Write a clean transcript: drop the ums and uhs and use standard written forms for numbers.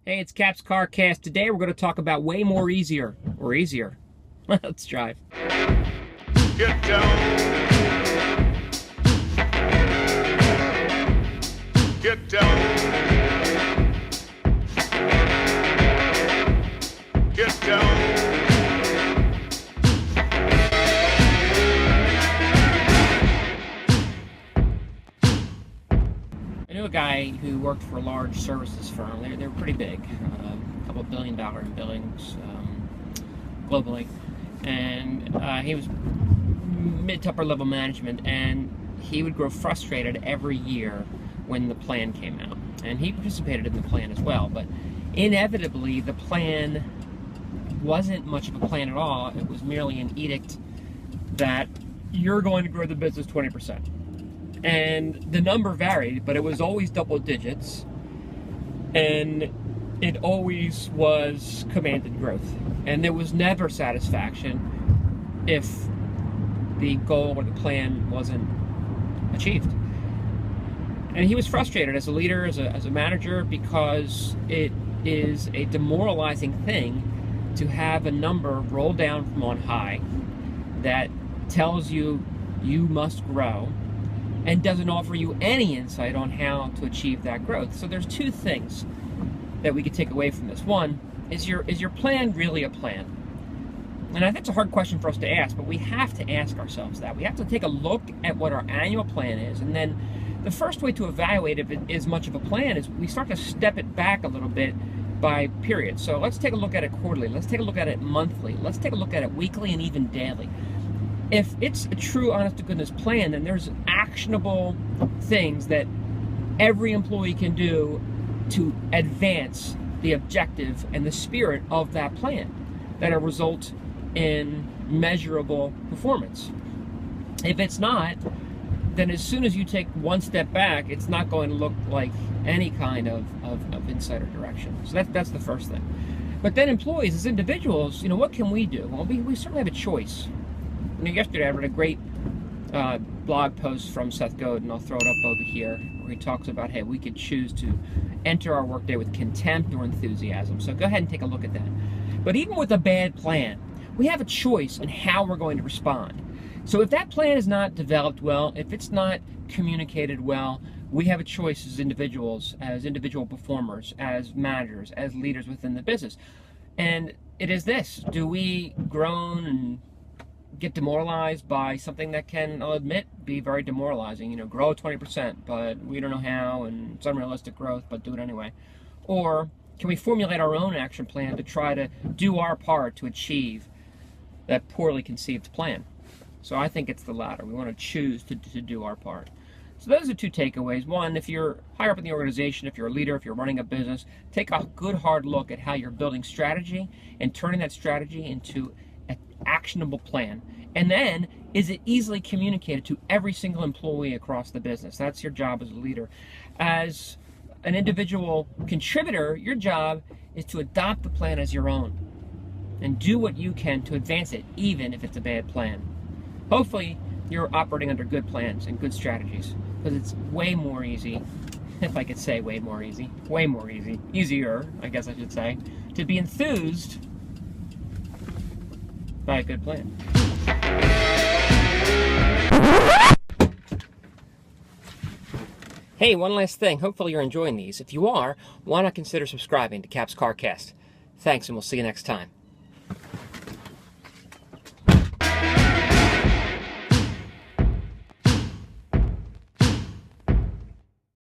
Hey, it's Cap's CarCast. Today we're going to talk about way more easier. Let's drive. Get down. Get down. Get down. I knew a guy who worked for a large services firm. They were pretty big, a couple $1 billion in billings globally, and he was mid to upper level management, and he would grow frustrated every year when the plan came out, and he participated in the plan as well, but inevitably the plan wasn't much of a plan at all. It was merely an edict that you're going to grow the business 20%. And the number varied, but it was always double digits, and it always was commanded growth. And there was never satisfaction if the goal or the plan wasn't achieved. And he was frustrated as a leader, as a manager, because it is a demoralizing thing to have a number roll down from on high that tells you you must grow and doesn't offer you any insight on how to achieve that growth. So there's two things that we could take away from this. One, is your plan really a plan? And I think it's a hard question for us to ask, but we have to ask ourselves that. We have to take a look at what our annual plan is, and then the first way to evaluate if it is much of a plan is we start to step it back a little bit by period. So let's take a look at it quarterly, let's take a look at it monthly, let's take a look at it weekly and even daily. If it's a true, honest-to-goodness plan, then there's actionable things that every employee can do to advance the objective and the spirit of that plan that'll result in measurable performance. If it's not, then as soon as you take one step back, it's not going to look like any kind of insight or direction. So that's the first thing. But then employees, as individuals, what can we do? Well, we certainly have a choice. Yesterday I read a great blog post from Seth Godin. I'll throw it up over here, where he talks about, hey, we could choose to enter our workday with contempt or enthusiasm. So go ahead and take a look at that. But even with a bad plan, we have a choice in how we're going to respond. So if that plan is not developed well, if it's not communicated well, we have a choice as individuals, as individual performers, as managers, as leaders within the business. And it is this: do we groan and get demoralized by something that can, I'll admit, be very demoralizing? Grow 20%, but we don't know how, and it's unrealistic growth, but do it anyway. Or can we formulate our own action plan to try to do our part to achieve that poorly conceived plan? So I think it's the latter. We want to choose to do our part. So those are two takeaways. One, if you're higher up in the organization, if you're a leader, if you're running a business, take a good hard look at how you're building strategy and turning that strategy into an actionable plan. And then, is it easily communicated to every single employee across the business? That's your job as a leader. As an individual contributor, your job is to adopt the plan as your own and do what you can to advance it, even if it's a bad plan. Hopefully, you're operating under good plans and good strategies, because it's way more easy, if I could say way more easy, easier, I guess I should say, to be enthused by a good plan. Hey, one last thing. Hopefully you're enjoying these. If you are, why not consider subscribing to Cap's CarCast? Thanks, and we'll see you next time.